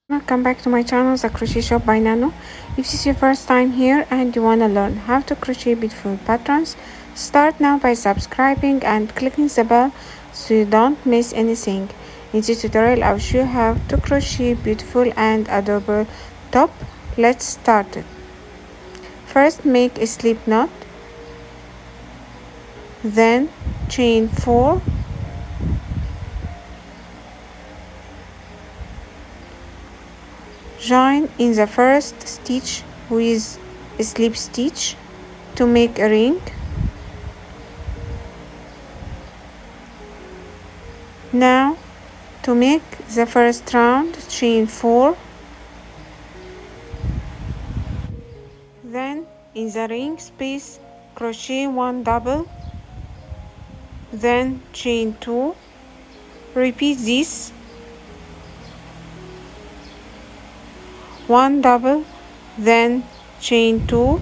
Welcome back to my channel, The Crochet Shop by Nanno. If this is your first time here and you wanna learn how to crochet beautiful patterns, start now by subscribing and clicking the bell so you don't miss anything. In this tutorial, I'll show you how to crochet beautiful and adorable top. Let's start it. First, make a slip knot, then chain 4, join in the first stitch with a slip stitch to make a ring. Now to make the first round, chain 4, then in the ring space crochet 1 double, then chain 2, repeat this, 1 double, then chain 2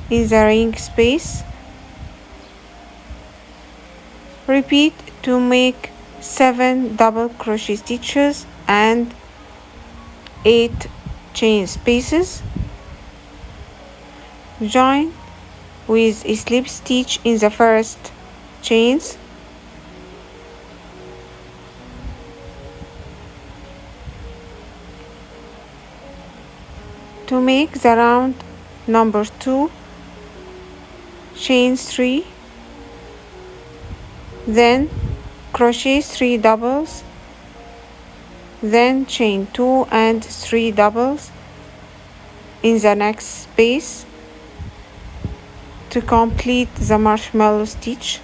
in the ring space, repeat to make 7 double crochet stitches and 8 chain spaces, join with a slip stitch in the first chains, to make the round number 2, chain 3, then crochet 3 doubles, then chain 2 and 3 doubles in the next space to complete the marshmallow stitch,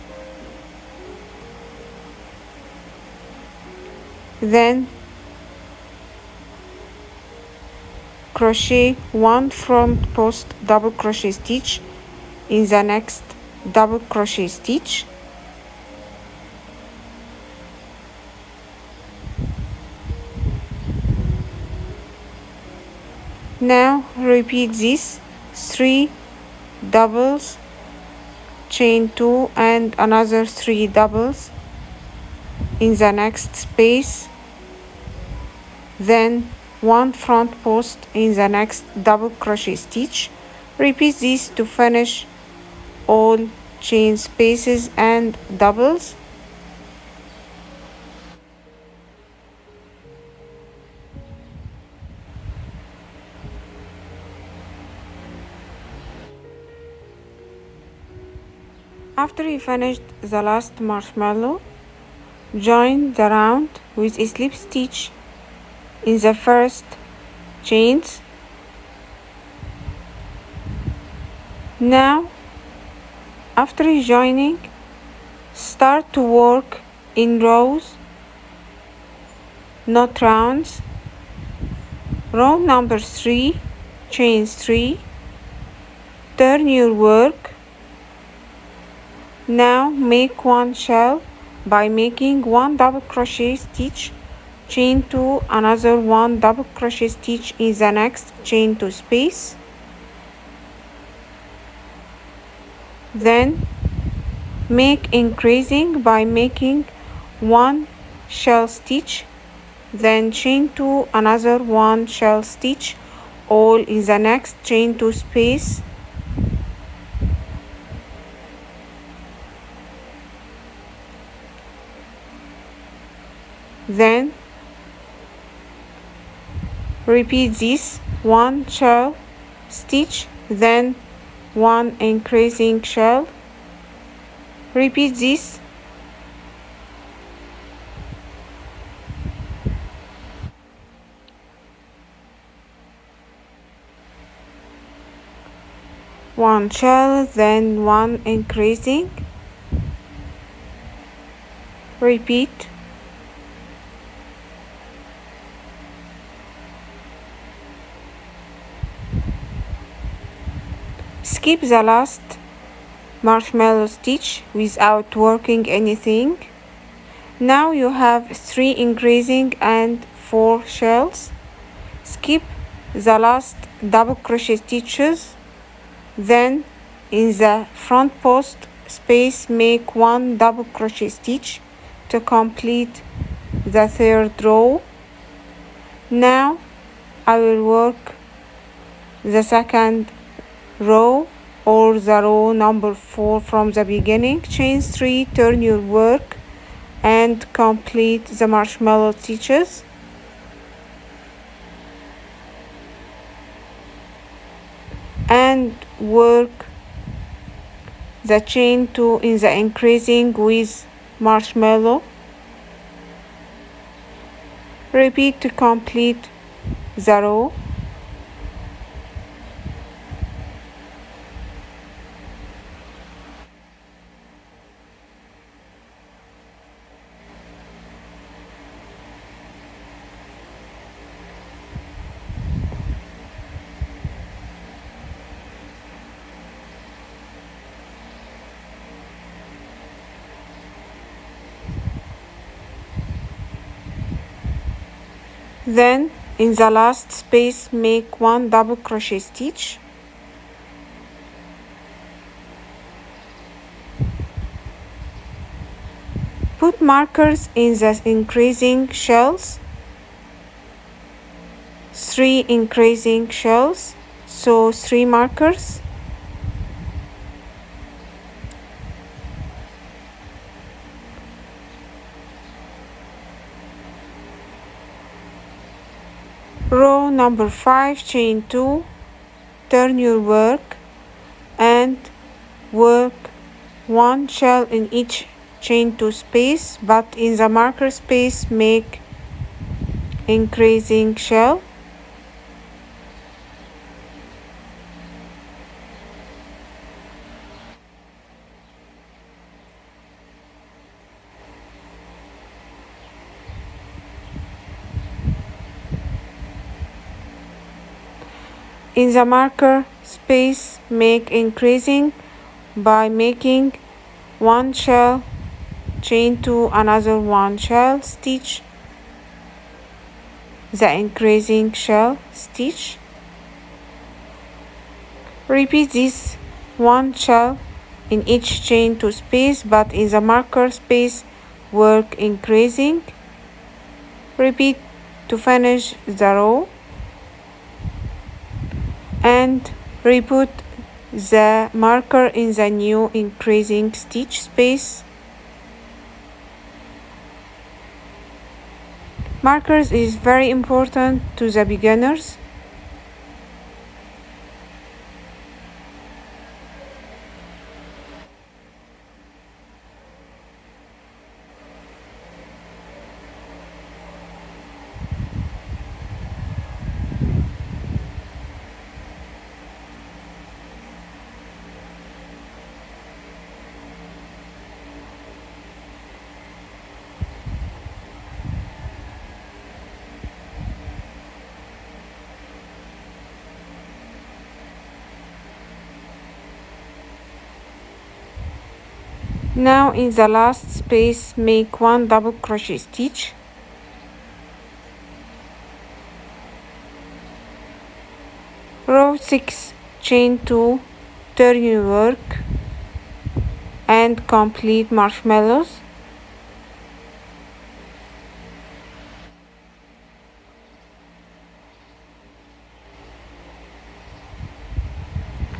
then crochet 1 front post double crochet stitch in the next double crochet stitch, now repeat this 3 doubles, chain 2 and another 3 doubles in the next space, then 1 front post in the next double crochet stitch. Repeat this to finish all chain spaces and doubles. After you finished the last marshmallow, join the round with a slip stitch in the first chains. Now, after joining, start to work in rows, not rounds. Row number 3, chain 3, turn your work. Now make 1 shell by making 1 double crochet stitch, chain 2, another 1 double crochet stitch in the next chain 2 space, then make increasing by making 1 shell stitch, then chain 2, another 1 shell stitch, all in the next chain 2 space, then repeat this 1 shell stitch, then 1 increasing shell, repeat this, one shell, then 1 increasing, repeat, skip the last marshmallow stitch without working anything. Now you have 3 increasing and 4 shells. Skip the last double crochet stitches, then in the front post space make 1 double crochet stitch to complete the 3rd row. Now I will work the second row or the row number 4 from the beginning. Chain 3, turn your work and complete the marshmallow stitches. And work the chain 2 in the increasing with marshmallow. Repeat to complete the row. Then in the last space make 1 double crochet stitch. Put markers in the increasing shells, 3 increasing shells, so 3 markers. Row number 5, chain 2, turn your work and work 1 shell in each chain 2 space, but in the marker space make increasing shell. In the marker space make increasing by making 1 shell, chain 2, another 1 shell, stitch the increasing shell, stitch. Repeat this 1 shell in each chain 2 space, but in the marker space work increasing. Repeat to finish the row and re-put the marker in the new increasing stitch space. Markers is very important to the beginners. Now in the last space make 1 double crochet stitch. Row 6, chain 2, turn your work and complete marshmallows.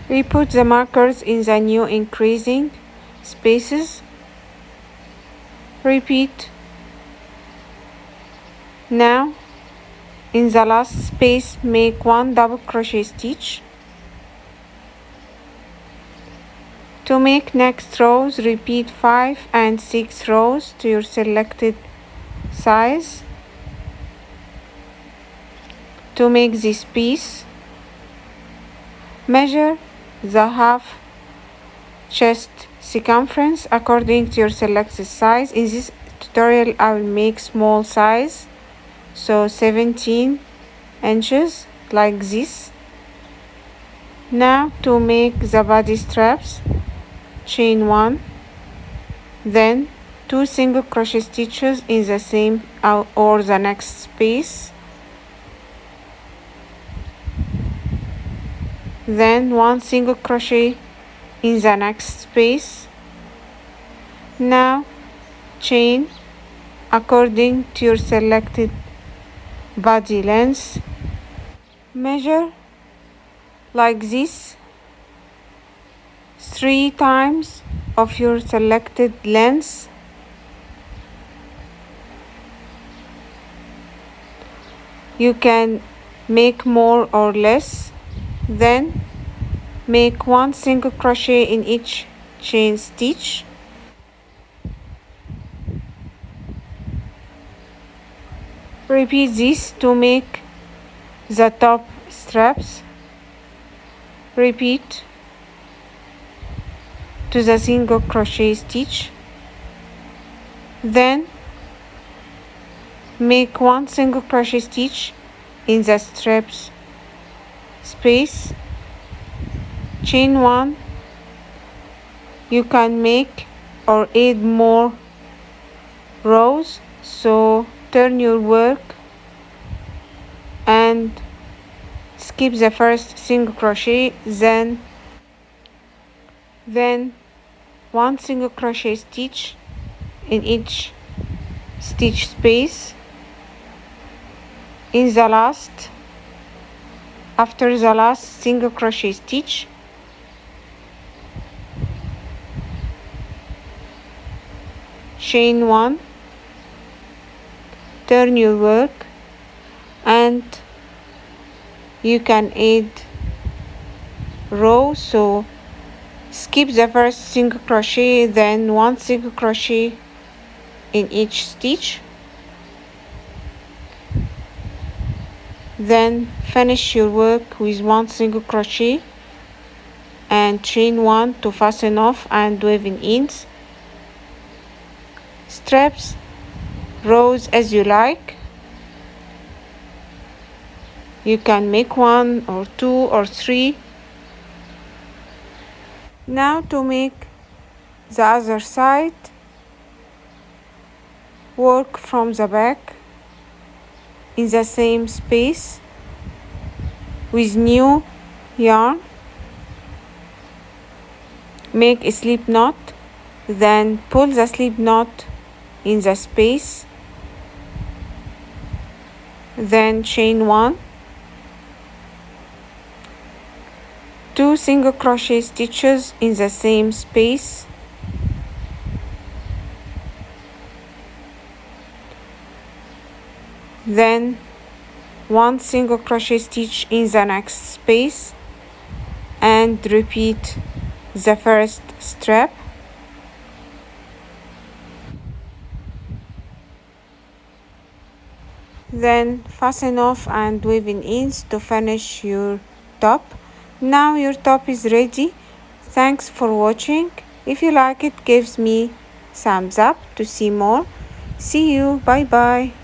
We put the markers in the new increasing spaces. Repeat. Now in the last space make 1 double crochet stitch. To make next rows repeat 5 and 6 rows to your selected size. To make this piece measure the half chest circumference according to your selected size. In this tutorial I will make small size, so 17 inches like this. Now to make the body straps, chain 1, then 2 single crochet stitches in the same or the next space, then 1 single crochet in the next space. Now chain according to your selected body length Measure like this 3 times of your selected length. You can make more or less. Then make 1 single crochet in each chain stitch. Repeat this to make the top straps. Repeat to the single crochet stitch. Then make 1 single crochet stitch in the straps space. Chain 1. You can make or add more rows, so turn your work and skip the first single crochet, then 1 single crochet stitch in each stitch space. In the last, after the last single crochet stitch, chain 1, turn your work, and you can add row, so skip the first single crochet, then 1 single crochet in each stitch, then finish your work with 1 single crochet and chain 1 to fasten off and weave in ends. Straps, rows as you like. You can make 1 or 2 or 3. Now to make the other side, work from the back in the same space with new yarn. Make a slip knot, then pull the slip knot in the space, then chain 1, 2 single crochet stitches in the same space, then 1 single crochet stitch in the next space, and repeat the first strap. Then fasten off and weave in ends to finish your top. Now your top is ready. Thanks for watching. If you like it, give me thumbs up to see more. See you. Bye bye.